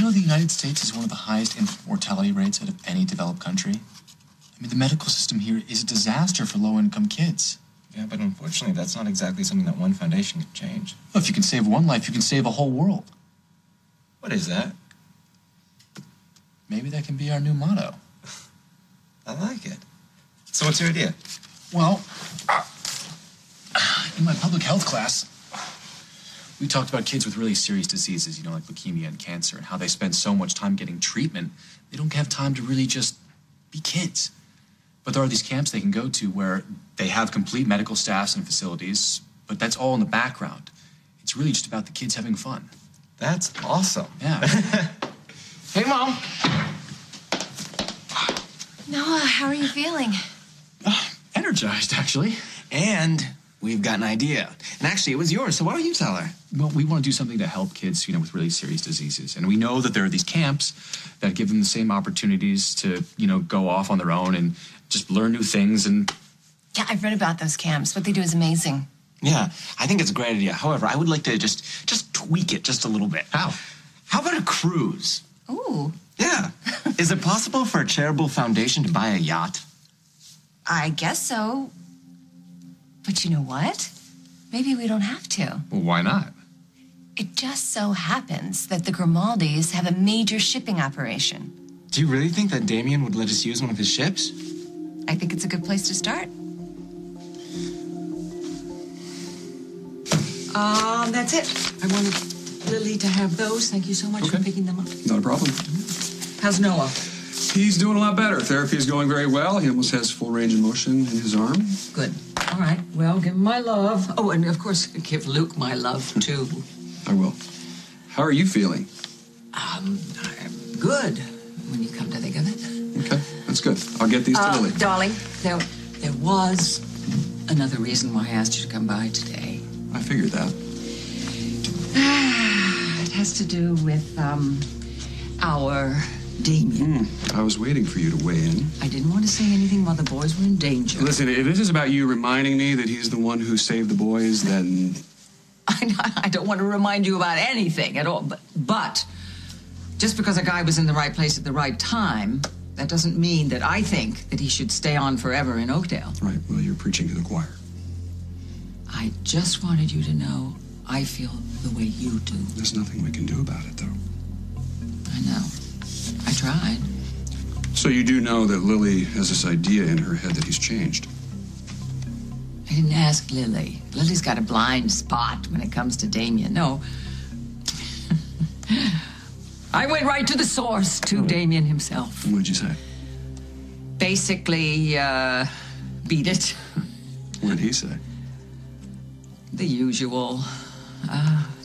you know the United States is one of the highest infant mortality rates out of any developed country? I mean, the medical system here is a disaster for low-income kids. Yeah, but unfortunately, that's not exactly something that one foundation can change. Well, if you can save one life, you can save a whole world. What is that? Maybe that can be our new motto. I like it. So what's your idea? Well, in my public health class, we talked about kids with really serious diseases, you know, like leukemia and cancer, and how they spend so much time getting treatment, they don't have time to really just be kids. But there are these camps they can go to where they have complete medical staffs and facilities, but that's all in the background. It's really just about the kids having fun. That's awesome. Yeah. Hey, Mom. Noah, how are you feeling? Energized, actually. And we've got an idea. And actually, it was yours, so why don't you tell her? Well, we want to do something to help kids, you know, with really serious diseases. And we know that there are these camps that give them the same opportunities to, you know, go off on their own and just learn new things and... Yeah, I've read about those camps. What they do is amazing. Yeah, I think it's a great idea. However, I would like to just tweak it just a little bit. How? How about a cruise? Ooh. Yeah. Is it possible for a charitable foundation to buy a yacht? I guess so. But you know what? Maybe we don't have to. Well, why not? It just so happens that the Grimaldis have a major shipping operation. Do you really think that Damian would let us use one of his ships? I think it's a good place to start. That's it. I wanted Lily to have those. Thank you so much for picking them up. Not a problem. How's Noah? He's doing a lot better. Therapy is going very well. He almost has full range of motion in his arm. Good. All right. Well, give him my love. Oh, and of course, give Luke my love, too. I will. How are you feeling? I'm good, when you come to think of it. Okay, that's good. I'll get these to Lily. Darling, there was another reason why I asked you to come by today. I figured that. It has to do with, our Damian. I was waiting for you to weigh in. I didn't want to say anything while the boys were in danger. Listen, if this is about you reminding me that he's the one who saved the boys, then... I don't want to remind you about anything at all, but just because a guy was in the right place at the right time, that doesn't mean that I think that he should stay on forever in Oakdale. Right, well, you're preaching to the choir. I just wanted you to know I feel the way you do. There's nothing we can do about it, though. I know. I tried. So you do know that Lily has this idea in her head that he's changed? I didn't ask Lily. Lily's got a blind spot when it comes to Damian. No. I went right to the source, to Damian himself. What'd you say? Basically, beat it. What'd he say? The usual.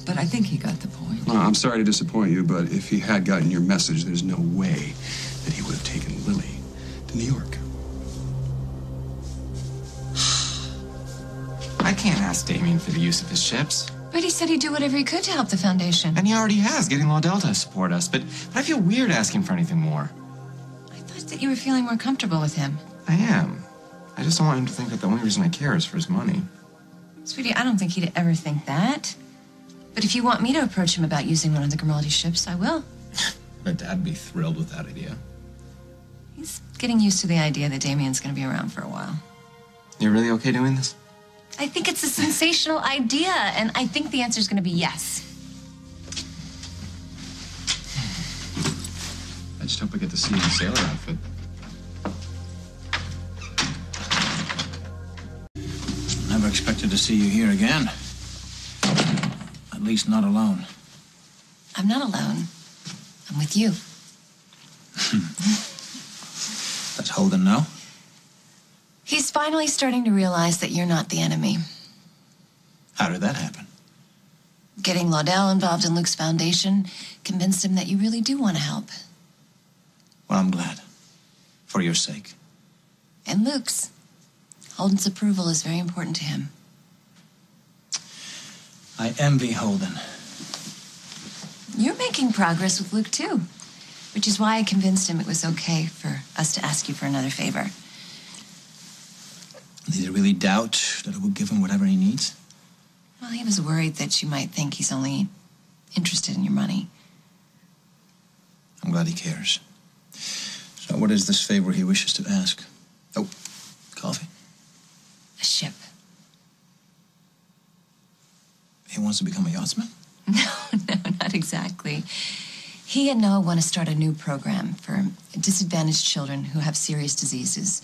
But I think he got the point. Well, I'm sorry to disappoint you, but if he had gotten your message, there's no way that he would have taken Lily to New York. I can't ask Damian for the use of his ships. But he said he'd do whatever he could to help the foundation. And he already has, getting Laudel to support us. But I feel weird asking for anything more. I thought that you were feeling more comfortable with him. I am. I just don't want him to think that the only reason I care is for his money. Sweetie, I don't think he'd ever think that. But if you want me to approach him about using one of the Grimaldi ships, I will. But Dad'd be thrilled with that idea. He's getting used to the idea that Damian's going to be around for a while. You're really okay doing this? I think it's a sensational idea, and I think the answer is going to be yes. I just hope I get to see you in a sailor outfit. Never expected to see you here again. At least not alone. I'm not alone. I'm with you. Does Holden know? He's finally starting to realize that you're not the enemy. How did that happen? Getting Laudel involved in Luke's foundation convinced him that you really do want to help. Well, I'm glad. For your sake. And Luke's. Holden's approval is very important to him. I envy Holden. You're making progress with Luke, too. Which is why I convinced him it was okay for us to ask you for another favor. Did he really doubt that I would give him whatever he needs? Well, he was worried that you might think he's only interested in your money. I'm glad he cares. So what is this favor he wishes to ask? Oh, coffee. A ship. He wants to become a yachtsman? No, not exactly. He and Noah want to start a new program for disadvantaged children who have serious diseases.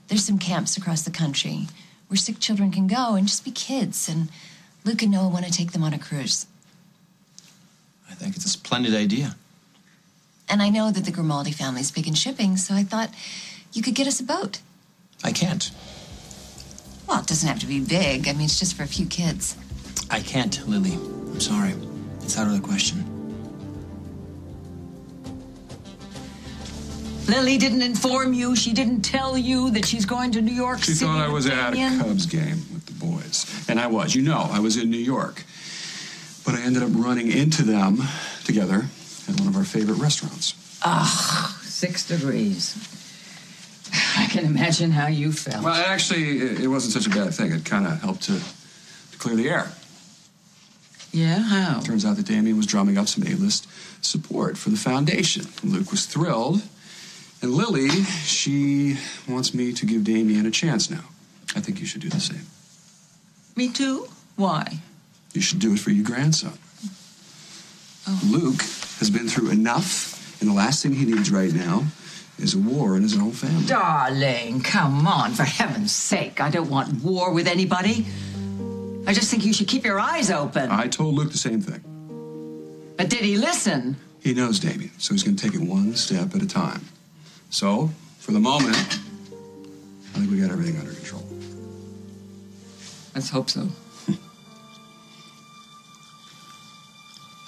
There's some camps across the country where sick children can go and just be kids, and Luke and Noah want to take them on a cruise. I think it's a splendid idea. And I know that the Grimaldi family's big in shipping, so I thought you could get us a boat. I can't. Well, it doesn't have to be big. I mean, it's just for a few kids. I can't, Lily. I'm sorry. It's out of the question. Lily didn't inform you. She didn't tell you that she's going to New York She City. thought I was at a Damian. Cubs game with the boys. And I was. You know, I was in New York. But I ended up running into them together at one of our favorite restaurants. Ah, 6 degrees. I can imagine how you felt. Well, actually, it wasn't such a bad thing. It kind of helped to clear the air. Yeah, how? Turns out that Damian was drumming up some A-list support for the foundation. Luke was thrilled. And Lily, she wants me to give Damian a chance now. I think you should do the same. Me too? Why? You should do it for your grandson. Oh. Luke has been through enough, and the last thing he needs right now is a war in his own family. Darling, come on, for heaven's sake. I don't want war with anybody. I just think you should keep your eyes open. I told Luke the same thing. But did he listen? He knows Damian, so he's going to take it one step at a time. So, for the moment, I think we got everything under control. Let's hope so.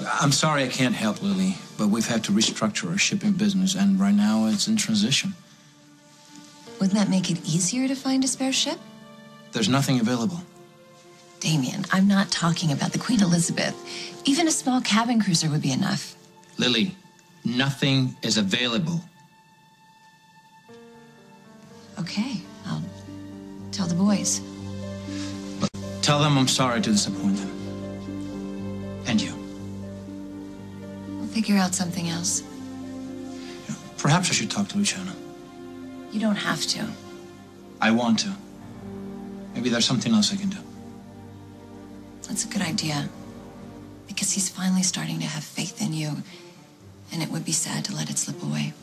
I'm sorry I can't help, Lily, but we've had to restructure our shipping business, and right now it's in transition. Wouldn't that make it easier to find a spare ship? There's nothing available. Damian, I'm not talking about the Queen Elizabeth. Even a small cabin cruiser would be enough. Lily, nothing is available. Okay, I'll tell the boys. Tell them I'm sorry to disappoint them. And you. We'll figure out something else. Perhaps I should talk to Luciana. You don't have to. I want to. Maybe there's something else I can do. That's a good idea. Because he's finally starting to have faith in you. And it would be sad to let it slip away.